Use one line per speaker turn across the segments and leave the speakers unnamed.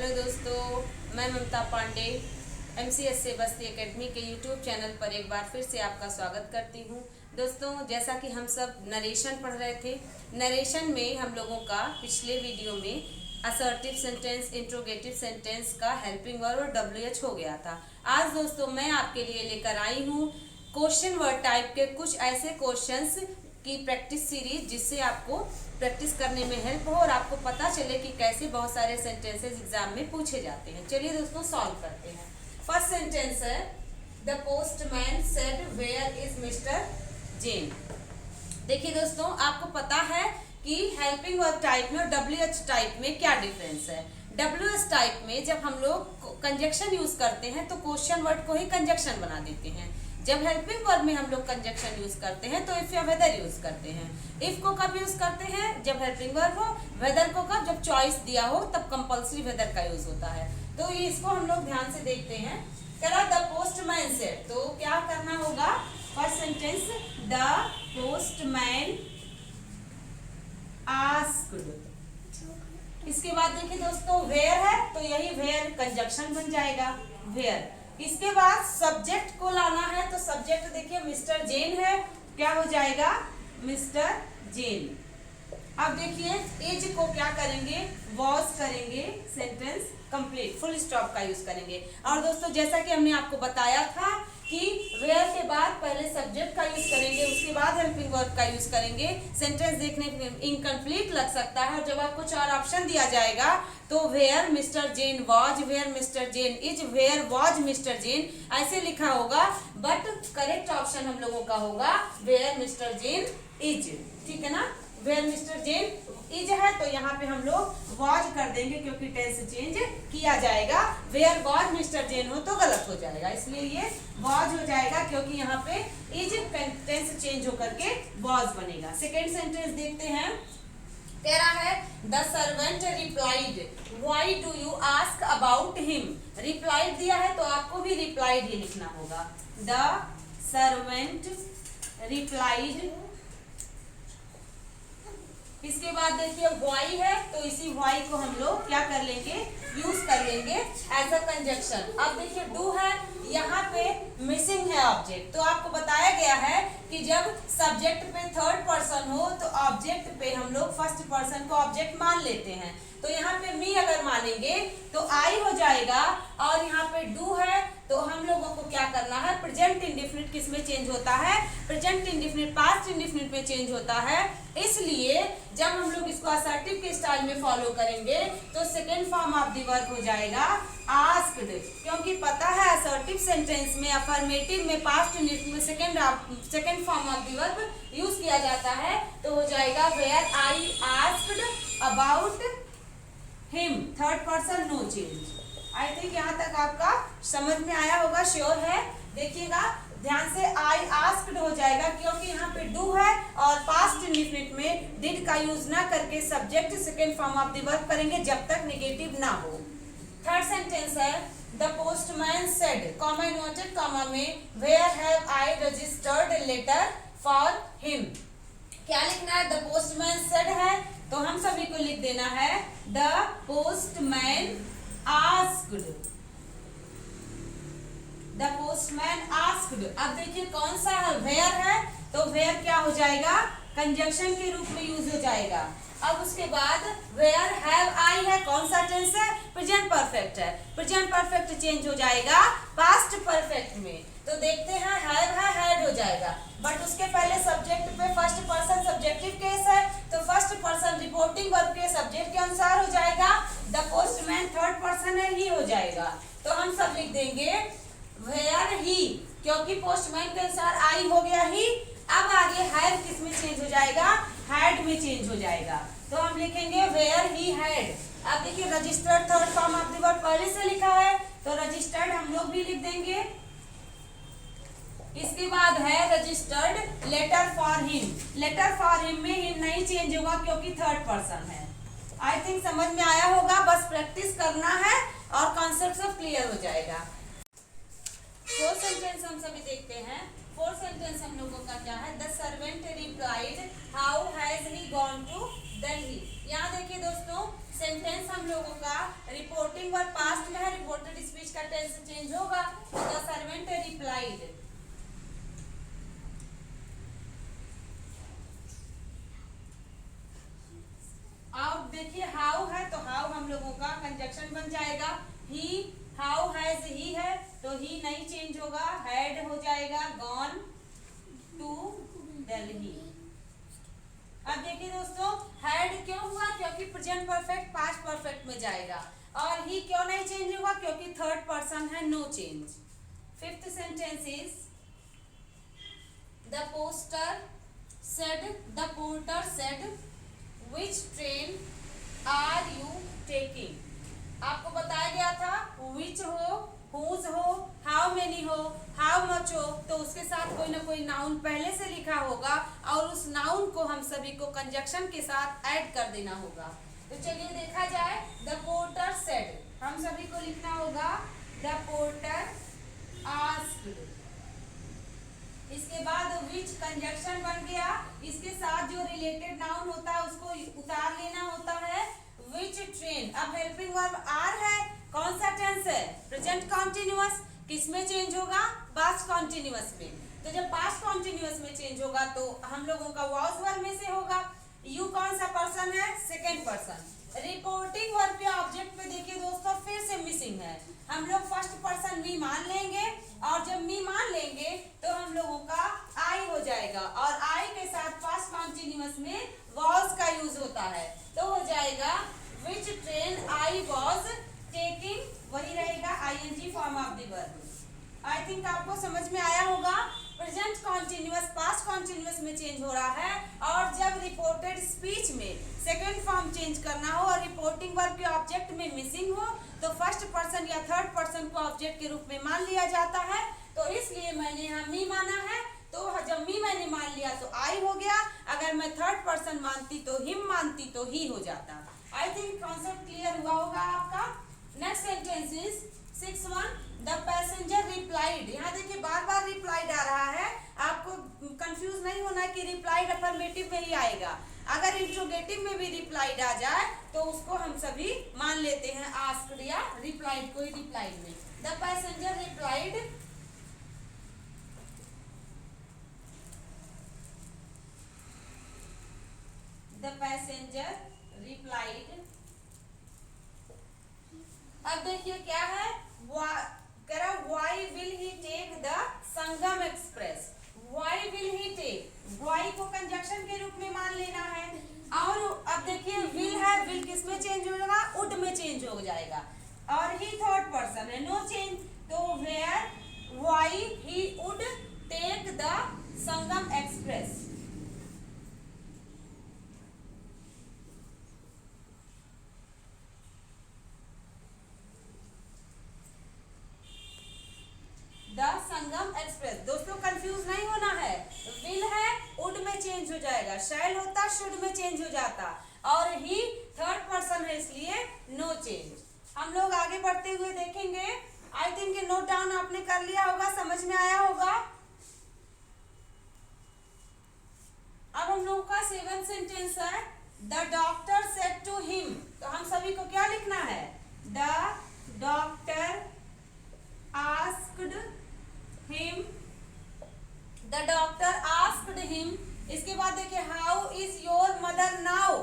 Hello दोस्तों, मैं ममता Pandey MCS से बस्ती एकेडमी के यूट्यूब चैनल पर एक बार फिर से आपका स्वागत करती हूँ। दोस्तों, जैसा कि हम सब नरेशन पढ़ रहे थे, नरेशन में हम लोगों का पिछले वीडियो में असर्टिव सेंटेंस, इंट्रोगेटिव सेंटेंस का हेल्पिंग वर्ब और WH हो गया था। आज दोस्तों मैं आपके लिए लेकर आई हूँ क्वेश्चन वर्ड टाइप के कुछ ऐसे क्वेश्चंस की प्रैक्टिस सीरीज, जिससे आपको प्रैक्टिस करने में हेल्प हो और आपको पता चले कि कैसे बहुत सारे सेंटेंसेस एग्जाम में पूछे जाते हैं। चलिए दोस्तों सॉल्व करते हैं। फर्स्ट सेंटेंस है, the postman said where is mister Jane. देखिए दोस्तों, आपको पता है कि हेल्पिंग वर्ब टाइप में और WH टाइप में क्या डिफरेंस है। WH टाइप में जब हम लोग कंजक्शन यूज करते हैं तो क्वेश्चन वर्ड को ही कंजक्शन बना देते हैं। जब हेल्पिंग वर्ब में हम लोग कंजक्शन यूज करते हैं तो इफ या वेदर यूज करते हैं। इफ को कब यूज करते हैं? जब हेल्पिंग वर्ब हो। वेदर को कब? जब चॉइस दिया हो, तब कंपल्सरी वेदर का यूज होता है। तो ये इसको हम लोग ध्यान से देखते हैं। करा द पोस्टमैन सेड, तो क्या करना होगा? First sentence, the postman asked. इसके बाद देखिए दोस्तों, वेयर है तो यही वेयर कंजक्शन बन जाएगा, वेयर। इसके बाद सब्जेक्ट को लाना है तो सब्जेक्ट देखिए मिस्टर जेन है, क्या हो जाएगा? मिस्टर जेन। अब देखिए एज को क्या करेंगे? वॉज करेंगे, सेंटेंस कंप्लीट, फुल स्टॉप का यूज करेंगे। और दोस्तों जैसा कि हमने आपको बताया था कि वेयर के बाद पहले सब्जेक्ट का यूज करेंगे, उसके बाद हेल्पिंग वर्ब का यूज करेंगे। सेंटेंस देखने में इनकम्प्लीट लग सकता है और जब आपको 4 ऑप्शन दिया जाएगा तो where mister Jane was, where mister Jane is, where was mister Jane, ऐसे लिखा होगा। बट करेक्ट ऑप्शन हम लोगों का होगा वेयर मिस्टर जेन इज। ठीक है ना? वेयर मिस्टर जेन इज है तो यहाँ पे हम लोग वॉज कर देंगे क्योंकि टेंस चेंज किया जाएगा। वेयर वॉज मिस्टर जेन हो तो गलत हो जाएगा, इसलिए ये वॉज हो जाएगा क्योंकि यहाँ पे इज टेंस चेंज होकर के वॉज बनेगा। सेकेंड सेंटेंस देखते हैं। कह रहा है the servant replied why do you ask about him. Replied दिया है तो आपको भी रिप्लाइड ही लिखना होगा। The servant replied. इसके बाद देखिए व्हाई है तो इसी व्हाई को हम लोग क्या कर लेंगे? यूज कर लेंगे एज अ कंजक्शन। अब देखिए डू है, यहाँ पे मिसिंग है ऑब्जेक्ट, तो आपको बताया गया है कि जब सब्जेक्ट पे थर्ड पर्सन हो तो ऑब्जेक्ट पे हम लोग फर्स्ट पर्सन को ऑब्जेक्ट मान लेते हैं। तो यहाँ पे मी अगर मानेंगे तो आई हो जाएगा, और यहाँ पे डू है तो हम लोगों को क्या करना है? प्रेजेंट इंडेफिनिट किस में चेंज होता है? प्रेजेंट इंडेफिनिट पास्ट इंडेफिनिट में चेंज होता है। इसलिए जब हम लोग इसको असर्टिव के स्टाइल में फॉलो करेंगे तो second form of the verb हो जाएगा आस्क्ड, क्योंकि पता है असर्टिव सेंटेंस में अफर्मेटिव में पास्ट इंडेफिनिट में second form of the verb use किया जाता है। तो हो जाएगा where I asked about him, third person no change. I think यहाँ तक आपका समझ में आया होगा, श्योर है? देखिएगा ध्यान से, आई आस्क्ड हो जाएगा क्योंकि यहाँ पे डू है और पास्ट इंडेफिनिट में डिड का यूज ना करके subject second form of the verb करेंगे जब तक नेगेटिव ना हो। थर्ड सेंटेंस है the postman said, comma inverted comma में, where have I registered letter for him. क्या लिखना है? द पोस्टमैन सेड है तो हम सभी को लिख देना है the postman asked. The postman asked. अब देखिए कौन सा है? वेयर है तो वेयर क्या हो जाएगा? कंजक्शन के रूप में यूज हो जाएगा। अब उसके बाद वेयर हैव आई है, कौन सा टेंस है? प्रेजेंट परफेक्ट है, प्रेजेंट परफेक्ट चेंज हो जाएगा पास्ट परफेक्ट में। तो देखते हैं हैव है, हैड हो जाएगा, बट उसके पहले सब्जेक्ट पे फर्स्ट पर्सन सब्जेक्टिव केस है तो फर्स्ट पर्सन रिपोर्टिंग वर्ब के सब्जेक्ट के अनुसार हो जाएगा। द पोस्टमैन थर्ड पर्सन है, ही हो जाएगा। तो हम सब लिख देंगे वेयर ही, क्योंकि पोस्टमैन के अनुसार आई हो गया ही। अब आगे हैव किस में चेंज हो जाएगा? हैड में चेंज हो जाएगा। तो हम लिखेंगे वेयर ही हैड। अब देखिए registered third form of the verb पहले से लिखा है तो रजिस्टर्ड हम लोग भी लिख देंगे। इसके बाद है registered letter for him. Letter for him में हिम नहीं चेंज होगा क्योंकि थर्ड पर्सन है। आई थिंक समझ में आया होगा, बस प्रैक्टिस करना है और कॉन्सेप्ट सब क्लियर हो जाएगा। फोर्थ सेंटेंस हम सभी देखते हैं। फोर्थ सेंटेंस हम लोगों का क्या है? The servant replied how has he gone to Delhi. यहाँ देखिए दोस्तों, सेंटेंस हम लोगों का रिपोर्टिंग वर्ब पास्ट में है, रिपोर्टेड स्पीच का टेंस चेंज होगा। The servant replied. अब देखिए हाउ है, तो हाउ हम लोगों का कंजक्शन बन जाएगा ही। हाउ हैज ही है तो ही नहीं चेंज होगा, हैड हो जाएगा गॉन टू दिल्ली। अब देखिए दोस्तों, हैड क्यों हुआ? क्योंकि प्रेजेंट परफेक्ट पास्ट परफेक्ट में जाएगा। और ही क्यों नहीं चेंज होगा? क्योंकि थर्ड पर्सन है, no change. Fifth sentence is the poster said, the porter said which train are you taking. आपको बताया गया था विच हो, हुज हो, हाउ मेनी हो, हाउ मच हो, तो उसके साथ कोई ना कोई नाउन पहले से लिखा होगा और उस नाउन को हम सभी को कंजक्शन के साथ ऐड कर देना होगा। तो चलिए देखा जाए, द पोर्टर सेड, हम सभी को लिखना होगा द पोर्टर आस्क्ड। इसके बाद विच कंजक्शन बन गया, इसके साथ जो रिलेटेड नाउन होता है उसको उतार लेना होता है, विच ट्रेन। अब हेल्पिंग वर्ब आर है, कौन सा टेंस है? Present continuous. किसमें चेंज होगा? पास्ट कॉन्टिन्यूअस में। तो जब पास्ट कॉन्टिन्यूअस में चेंज होगा तो हम लोगों का वॉज वर्ब में से होगा। यू कौन सा पर्सन है? Second person. रिपोर्टिंग वर्ब के ऑब्जेक्ट पे देखिए दोस्तों, फिर से मिसिंग है। हम लोग फर्स्ट पर्सन मी मान लेंगे और जब मी मान लेंगे तो हम लोगों का आई हो जाएगा और आई के साथ पास्ट कॉन्टिन्यूअस में वॉज का यूज होता है, तो हो जाएगा which train I was taking, वही रहेगा I N G form of the verb. I think आपको समझ में आया होगा। प्रेजेंट कॉन्टिन्यूअस पास्ट कॉन्टिन्यूअस में चेंज हो रहा है और जब रिपोर्टेड स्पीच में सेकंड फॉर्म चेंज करना हो और रिपोर्टिंग वर्ब के ऑब्जेक्ट में मिसिंग हो तो फर्स्ट पर्सन या थर्ड पर्सन को ऑब्जेक्ट के रूप में मान लिया जाता है। तो इसलिए मैंने यहाँ मी माना है, तो जब मी मैंने मान लिया तो आई हो गया। अगर मैं थर्ड पर्सन मानती तो हिम मानती तो ही हो जाता। आई थिंक कॉन्सेप्ट क्लियर हुआ होगा आपका। Next sentence is 6-1, the passenger replied. यहाँ देखिए बार बार रिप्लाइड आ रहा है, आपको कंफ्यूज नहीं होना कि रिप्लाइड अफर्मेटिव में ही आएगा। अगर इंट्रोगेटिव में भी रिप्लाइड आ जाए तो उसको हम सभी मान लेते हैं आस्क्ड या रिप्लाइड को ही रिप्लाइड में। The passenger replied, the passenger replied. अब देखिए क्या है, why will he take the Sangam express. Why will he take, why को कंजक्शन के रूप में मान लेना है। और अब देखिए विल है, विल किस में चेंज होगा? वुड में चेंज हो जाएगा और ही थर्ड पर्सन है, नो चेंज। तो where why he would take the Sangam express. The Sangam express. दोस्तों कंफ्यूज नहीं होना है, विल है वुड में चेंज हो जाएगा, शैल होता शुड में चेंज हो जाता और ही थर्ड पर्सन है इसलिए नो चेंज। हम लोग आगे बढ़ते हुए देखेंगे। आई थिंक नोट डाउन आपने कर लिया होगा, समझ में आया होगा। अब हम लोग का 7 सेंटेंस है, the doctor said to him. तो हम सभी को क्या लिखना है? The doctor asked him, the doctor asked him. इसके बाद देखिए how is your mother now.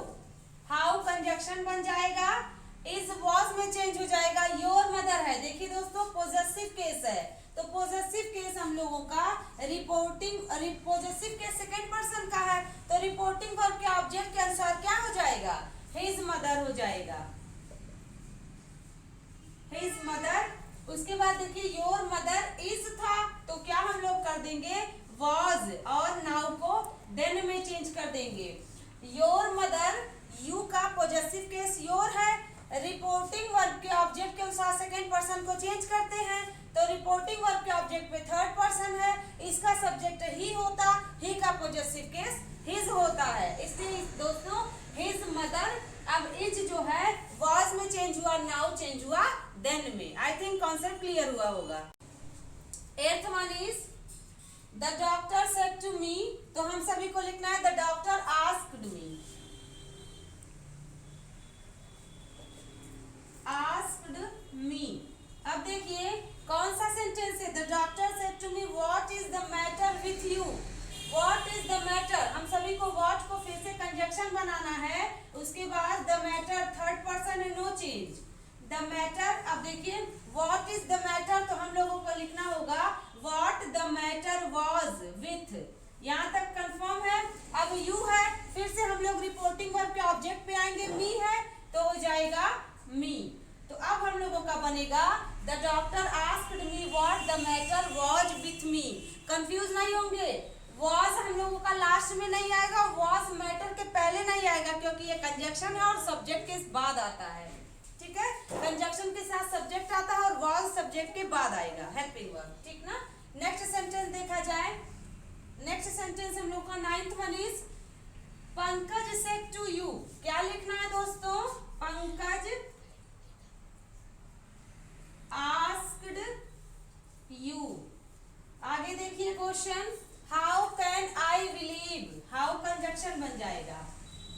How conjunction बन जाएगा, इज वॉज में चेंज हो जाएगा, योर मदर है। देखिए दोस्तों पॉजेसिव केस है, तो पॉजेसिव केस हम लोगों का पॉजेसिव केस सेकंड पर्सन का है, तो रिपोर्टिंग वर्ब के ऑब्जेक्ट के अनुसार क्या हो जाएगा? हिज मदर हो जाएगा, हिज मदर। उसके बाद देखिए योर मदर इज था, तो क्या हम लोग कर देंगे? वॉज, और नाउ को देन में चेंज कर देंगे। योर मदर, यू का पॉजेसिव केस योर है, रिपोर्टिंग वर्ब के ऑब्जेक्ट के अनुसार सेकंड पर्सन को चेंज करते हैं, तो रिपोर्टिंग वर्ब के ऑब्जेक्ट में थर्ड पर्सन है, इसका सब्जेक्ट ही होता, ही का पॉजेसिव केस हिज होता है, इसलिए दोस्तों हिज मदर। अब इज जो है वॉज में चेंज हुआ, नाउ चेंज हुआ देन में। आई थिंक कॉन्सेप्ट क्लियर हुआ होगा। 8th one is the doctor said to me. तो हम सभी को लिखना है द डॉक्टर आस्क्ड मी। देखिए कौन सा सेंटेंस है, the doctor said to me what is the matter with you. What is the matter, हम सभी को व्हाट को फिर से कंजक्शन बनाना है, उसके बाद द मैटर थर्ड पर्सन है, नो चेंज। द मैटर, अब देखिए व्हाट इज द मैटर, तो हम लोगों को लिखना होगा what the matter was with. यहाँ तक कंफर्म है। अब यू है, फिर से हम लोग रिपोर्टिंग वर्ब के ऑब्जेक्ट पे आएंगे, मी है तो हो जाएगा मी। तो अब हम लोगों का बनेगा the doctor asked me what the matter was with me. Confuse नहीं होंगे, वाज हम लोगों का लास्ट में नहीं आएगा, वाज मैटर के पहले नहीं आएगा, क्योंकि ये कंजक्शन है और सब्जेक्ट के बाद आता है। ठीक है, कंजक्शन के साथ सब्जेक्ट आता है और वाज सब्जेक्ट के बाद आएगा, हेल्पिंग वर्ब। ठीक ना। नेक्स्ट सेंटेंस देखा जाए। नेक्स्ट सेंटेंस हम लोग का 9th one is Pankaj said to you. क्या लिखना है दोस्तों, पंकज आस्क्ड यू। आगे देखिए question, how can I believe. How conjunction बन जाएगा,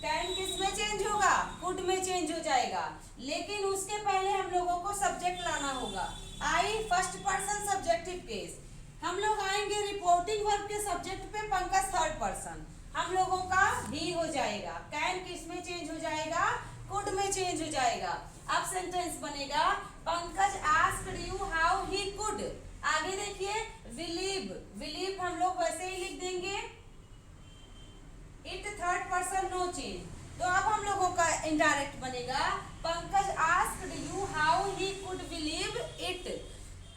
कैन किस में चेंज होगा, कुड में चेंज हो जाएगा, लेकिन उसके पहले हम लोगों को सब्जेक्ट लाना होगा। आई फर्स्ट पर्सन सब्जेक्टिव केस, हम लोग आएंगे रिपोर्टिंग वर्ब के सब्जेक्ट पे, पंकज थर्ड पर्सन, हम लोगों का ही हो जाएगा। कैन किस में चेंज हो जाएगा, कुड में चेंज हो जाएगा। अब सेंटेंस बनेगा Pankaj asked you how he could. आगे देखिए बिलीव, बिलीव हम लोग वैसे ही लिख देंगे, it third person no change. तो अब हम लोगों का इनडायरेक्ट बनेगा Pankaj asked you how he could believe it.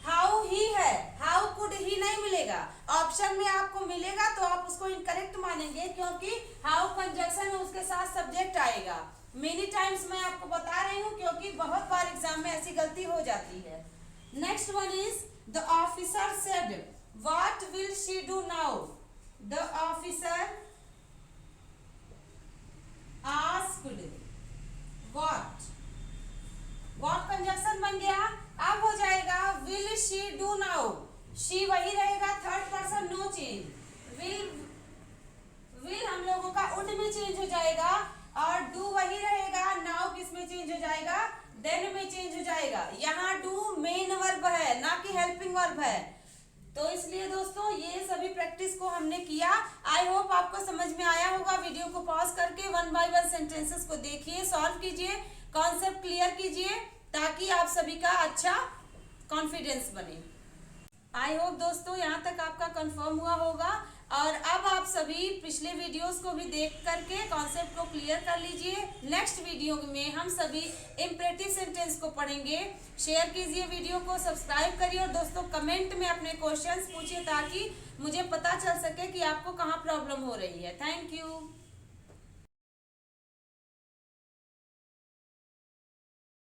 How he है, हाउ कुड ही नहीं मिलेगा, ऑप्शन में आपको मिलेगा तो आप उसको इनकरेक्ट मानेंगे, क्योंकि हाउ कंजक्शन है उसके साथ सब्जेक्ट आएगा। मेनी टाइम्स मैं आपको बता रही हूँ, क्योंकि बहुत बार एग्जाम में ऐसी गलती हो जाती है। Next one is the officer said what will she do now. The officer asked what, what conjunction बन गया, अब हो जाएगा will she do now. She वही रहेगा, third person no change. Will हम लोगों का उड में चेंज हो जाएगा, और डू वही रहेगा, नाउ किस में चेंज हो जाएगा, देन में चेंज हो जाएगा। यहाँ डू मेन वर्ब है, ना कि हेल्पिंग वर्ब है। तो इसलिए दोस्तों ये सभी प्रैक्टिस को हमने किया। आई होप आपको समझ में आया होगा। वीडियो को पॉज करके 1 बाय 1 सेंटेंसेस को देखिए, सॉल्व कीजिए, कॉन्सेप्ट क्लियर कीजिए, ताकि आप सभी का अच्छा कॉन्फिडेंस बने। आई होप दोस्तों यहाँ तक आपका कंफर्म हुआ होगा। और अब आप सभी पिछले वीडियोस को भी देख करके कॉन्सेप्ट को क्लियर कर लीजिए। नेक्स्ट वीडियो में हम सभी इंपरेटिव सेंटेंस को पढ़ेंगे। शेयर कीजिए वीडियो को, सब्सक्राइब करिए, और दोस्तों कमेंट में अपने क्वेश्चंस पूछिए, ताकि मुझे पता चल सके कि आपको कहाँ प्रॉब्लम हो रही है। Thank you.